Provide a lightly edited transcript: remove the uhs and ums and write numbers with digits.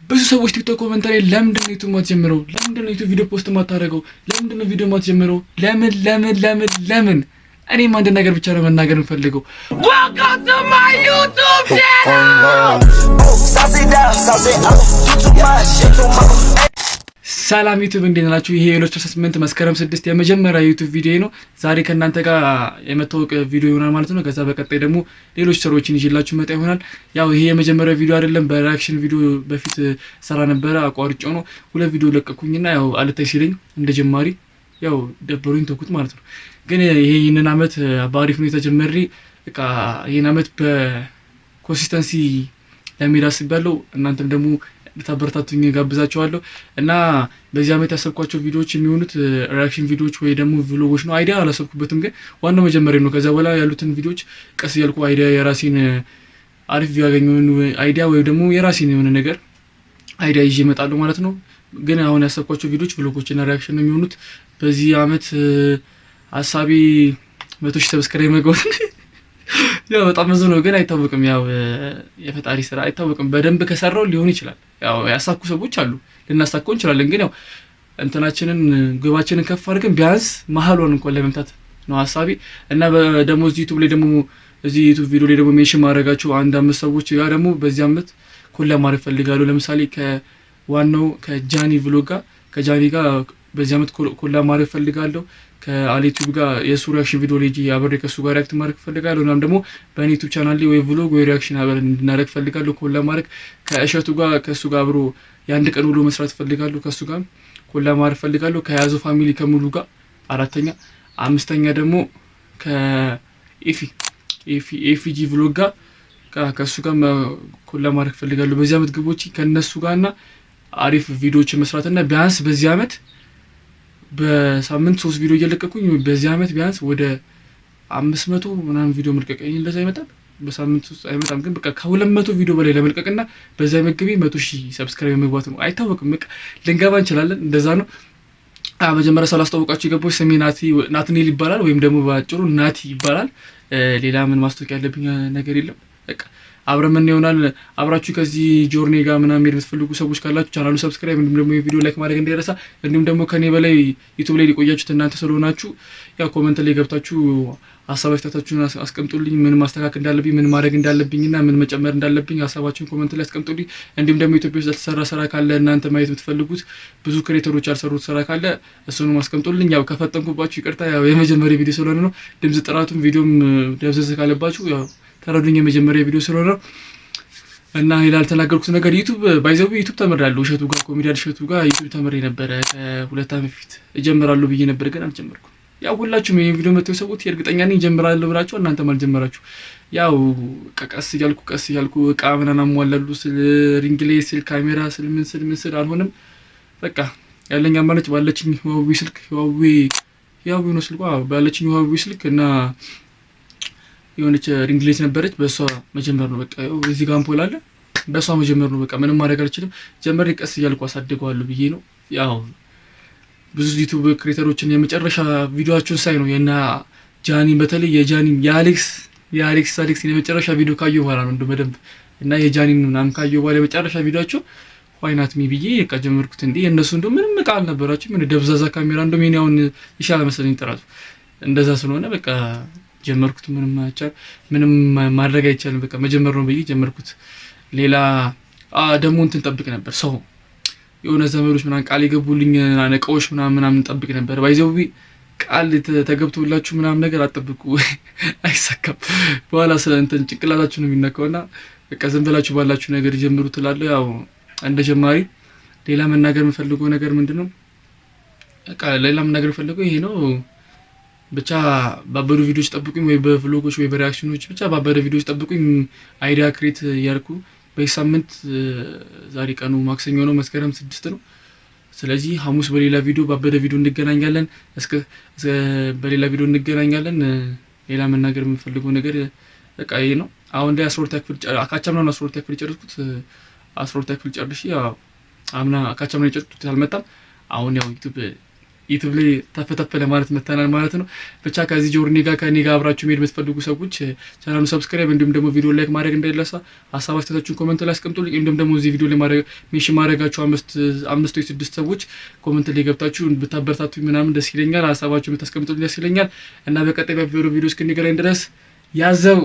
ብዙ ሰዎች ቲክቶክ ኮሜንት ላይ ለምንድነው ዩቲዩብ ማትጀምረው? ለምንድነው ዩቲዩብ ቪዲዮ ፖስት ማታደርገው? ለምንድነው ቪዲዮ ማትጀምረው? ለምን? እኔም አንድ ነገር ብቻ ነው መናገር የምፈልገው። Welcome to my YouTube channel! ሰላም ዩቲዩብ እንዴት ናችሁ? ይሄ የ2018 መስከረም 6 የመጀመሪያ ዩቲዩብ ቪዲዮ ነው። ዛሬ ከእናንተ ጋር የመተዋወቅ ቪዲዮ ይሆናል ማለት ነው። ከዛ በቀጣይ ደግሞ ሌሎች ስራዎችን ይዤላችሁ መጣ ይሆናል። ያው ይሄ የመጀመሪያ ቪዲዮ አይደለም፣ በሪአክሽን ቪዲዮ በፊት ሰራ ነበረ፣ አቋርጬው ነው። ሁለት ቪዲዮ ለቀኩኝና ያው አልታይ ሲለኝ እንደ ጀማሪ ያው ደበሩኝ ተውኩት ማለት ነው። ግን ይሄንን አመት በአሪፍ ሁኔታ ጀመሬ በቃ ይሄን አመት በኮንሲስተንሲ ለመሄድ አስቤያለሁ። እናንተም ደግሞ ልታበረታቱኝ ጋብዛችኋለሁ። እና በዚህ አመት ያሰብኳቸው ቪዲዮዎች የሚሆኑት ሪአክሽን ቪዲዮዎች ወይ ደግሞ ቭሎጎች ነው። አይዲያ አላሰብኩበትም፣ ግን ዋናው መጀመሪያ ነው። ከዛ በኋላ ያሉትን ቪዲዮዎች ቀስ እያልኩ አይዲያ የራሴን አሪፍ ያገኘውን አይዲያ ወይ ደግሞ የራሴን የሆነ ነገር አይዲያ ይዤ እመጣለሁ ማለት ነው። ግን አሁን ያሰብኳቸው ቪዲዮዎች ቭሎጎች እና ሪአክሽን ነው የሚሆኑት። በዚህ አመት ሀሳቤ 100,000 ሰብስክራይብ መግባት ያው በጣም ብዙ ነው፣ ግን አይታወቅም። ያው የፈጣሪ ስራ አይታወቅም። በደንብ ከሰራው ሊሆን ይችላል። ያው ያሳኩ ሰዎች አሉ፣ ልናሳካው እንችላለን። ግን ያው እንትናችንን ግባችንን ከፍ አድርገን ቢያንስ መሀሏን እንኳን ለመምታት ነው ሀሳቤ። እና ደግሞ እዚህ ዩቲዩብ ላይ ደግሞ እዚህ ዩቲዩብ ቪዲዮ ላይ ደግሞ ሜንሽን ማድረጋቸው አንድ 5 ሰዎች ጋር ደግሞ በዚህ አመት ኮላብ ማድረግ ፈልጋለሁ። ለምሳሌ ከዋናው ከጃኒ ቭሎግ ጋር ከጃኒ ጋር በዚህ አመት ኮላብ ማድረግ ፈልጋለሁ። ከአሊቲዩብ ጋር የሱ ሪአክሽን ቪዲዮ ላይ አብሬ ከሱ ጋር ሪአክት ማድረግ ፈልጋለሁ። እናም ደግሞ በእኔ ዩቲዩብ ቻናል ላይ ወይ ቭሎግ ወይ ሪአክሽን አብረን እንድናደርግ ፈልጋለሁ። ኮላብ ማድረግ ከእሸቱ ጋር ከሱ ጋር አብሮ የአንድ ቀን ውሎ መስራት ፈልጋለሁ። ከሱ ጋር ኮላብ ማድረግ ፈልጋለሁ። ከያዙ ፋሚሊ ከሙሉ ጋር 4ኛ፣ 5ኛ ደግሞ ከኤፊጂ ቭሎግ ጋር ከሱ ጋር ኮላብ ማድረግ ፈልጋለሁ። በዚህ አመት ግቦች ከነሱ ጋርና አሪፍ ቪዲዮዎችን መስራትና ቢያንስ በዚህ አመት በሳምንት 3 ቪዲዮ እየለቀኩኝ በዚህ አመት ቢያንስ ወደ 500 ምናምን ቪዲዮ መልቀቅ እንደዛ ይመጣል። በሳምንት ውስጥ አይመጣም፣ ግን በቃ ከ200 ቪዲዮ በላይ ለመልቀቅና በዛ መግቢ 100,000 ሰብስክራይብ መግባት ነው። አይታወቅም፣ በቃ ልንገባ እንችላለን። እንደዛ ነው። መጀመሪያ ሳላስታውቃችሁ የገባው ስሜ ናትኔል ይባላል፣ ወይም ደግሞ በአጭሩ ናቲ ይባላል። ሌላ ምን ማስታወቂያ ያለብኝ ነገር የለም። በቃ አብረን ምን ይሆናል። አብራችሁ ከዚህ ጆርኒ ጋር ምናምን ሄድ የምትፈልጉ ሰዎች ካላችሁ ቻናሉ ሰብስክራይብ እንዲሁም ደግሞ የቪዲዮ ላይክ ማድረግ እንዳይረሳ። እንዲሁም ደግሞ ከኔ በላይ ዩቲዩብ ላይ ሊቆያችሁት እናንተ ስለሆናችሁ ያው ኮሜንት ላይ ገብታችሁ ሀሳብ አስተያየታችሁን አስቀምጡልኝ። ምን ማስተካከል እንዳለብኝ፣ ምን ማድረግ እንዳለብኝና ምን መጨመር እንዳለብኝ ሀሳባችሁን ኮሜንት ላይ አስቀምጡልኝ። እንዲሁም ደግሞ ኢትዮጵያ ውስጥ ያልተሰራ ስራ ካለ እናንተ ማየት የምትፈልጉት ብዙ ክሬተሮች ያልሰሩት ስራ ካለ እሱንም አስቀምጡልኝ። ያው ከፈጠንኩባችሁ ይቅርታ፣ ያው የመጀመሪያ ቪዲዮ ስለሆነ ነው። ድምጽ ጥራቱን ቪዲዮም ደብዘዝ ካለባችሁ ያው ተረዱኝ፣ የመጀመሪያ ቪዲዮ ስለሆነ ነው። እና ይላል ተናገርኩት ነገር ዩቲዩብ ባይዘው ዩቲዩብ ተመራለሁ። እሸቱ ጋር ኮሜዲያን እሸቱ ጋር ዩቲዩብ ተመሬ ነበረ ከ2 አመት በፊት እጀምራለሁ ብዬ ነበር፣ ግን አልጀመርኩም። ያው ሁላችሁም ይሄን ቪዲዮ መተው ሰዎች እርግጠኛ ነኝ እጀምራለሁ ብላችሁ እናንተም አልጀመራችሁ። ያው ቀስ እያልኩ እቃ ምናምን አሟላሉ ስል ሪንግ ላይ ስል ካሜራ ስል ምን ስል አልሆነም። በቃ ያለኝ አማራጭ ባለችኝ ሁዋዌ ስልክ ሁዋዌ ነው ስልኳ ባለችኝ ሁዋዌ ስልክ እና የሆነች ሪንግ ላይት ነበረች፣ በሷ መጀመር ነው። በቃ እዚህ ጋር አምፖል አለ፣ በሷ መጀመር ነው። በቃ ምንም ማድረግ አልችልም። ጀመር ቀስ እያልኩ አሳድገዋለሁ ብዬ ነው። ያው ብዙ ዩቲዩብ ክሬተሮችን የመጨረሻ ቪዲዮአቸውን ሳይ ነው የና ጃኒ በተለይ የአሌክስ የመጨረሻ ቪዲዮ ካየሁ በኋላ ነው እንደው በደንብ እና የጃኒን ምናምን ካየሁ በኋላ የመጨረሻ ቪዲዮአቸው ዋይናት ሚ ብዬ በቃ ጀመርኩት። እንዴ እነሱ እንደው ምንም እቃ አልነበራቸው፣ ምን ደብዛዛ ካሜራ እንደው ምን ያውን ይሻላል መሰለኝ ጥራቱ። እንደዛ ስለሆነ በቃ ጀመርኩት። ምንም ማድረግ አይቻልም። በቃ መጀመር ነው ብዬ ጀመርኩት። ሌላ ደግሞ እንትን ጠብቅ ነበር፣ ሰው የሆነ ዘመዶች ምናምን ቃል የገቡልኝ እቃዎች ምናምን ጠብቅ ነበር። ባይዘው ቃል ተገብቶላችሁ ምናምን ነገር አጠብቁ፣ አይሳካም። በኋላ ስለ እንትን ጭንቅላታችሁ ነው የሚነካውና በቃ ዝም ብላችሁ ባላችሁ ነገር ጀምሩ ትላለህ። ያው እንደ ጀማሪ ሌላ መናገር የምፈልገው ነገር ምንድነው? በቃ ሌላ መናገር የምፈልገው ይሄ ነው። ብቻ ባበዱ ቪዲዮዎች ጠብቁኝ፣ ወይ በቭሎጎች ወይ በሪአክሽኖች ብቻ ባበደ ቪዲዮዎች ጠብቁኝ። አይዲያ ክሬት እያልኩ በሳምንት ዛሬ ቀኑ ማክሰኞ ነው፣ መስከረም 6 ነው። ስለዚህ ሐሙስ በሌላ ቪዲዮ ባበደ ቪዲዮ እንገናኛለን። በሌላ ቪዲዮ እንገናኛለን። ሌላ መናገር የምፈልገው ነገር በቃ ይሄ ነው። አሁን ላይ 12 ክፍል አካቻምና 12 ክፍል ጨርኩት። 12 ክፍል ጨርሼ ያው አምና አካቻምና ጨርኩት አልመጣም። አሁን ያው ዩቲዩብ ዩቲዩብ ላይ ተፈተፈ ለማለት መተናል ማለት ነው። ብቻ ከዚህ ጆርኒ ጋር ከኔ ጋር አብራችሁ መሄድ የምትፈልጉ ሰዎች ቻናሉን ሰብስክራይብ እንዲሁም ደግሞ ቪዲዮ ላይክ ማድረግ እንዳይረሳ። ሀሳብ አስተያየታችሁን ኮሜንት ላይ አስቀምጡልኝ። እንዲሁም ደግሞ እዚህ ቪዲዮ ላይ ሜንሽን ማድረጋችሁ አምስት ወይ 6 ሰዎች ኮሜንት ላይ ገብታችሁ ብታበረታቱኝ ምናምን ደስ ይለኛል። ሀሳባችሁን ብታስቀምጡልኝ ደስ ይለኛል እና በቀጣይ ቪዲዮ እስክንገናኝ ድረስ ያዘው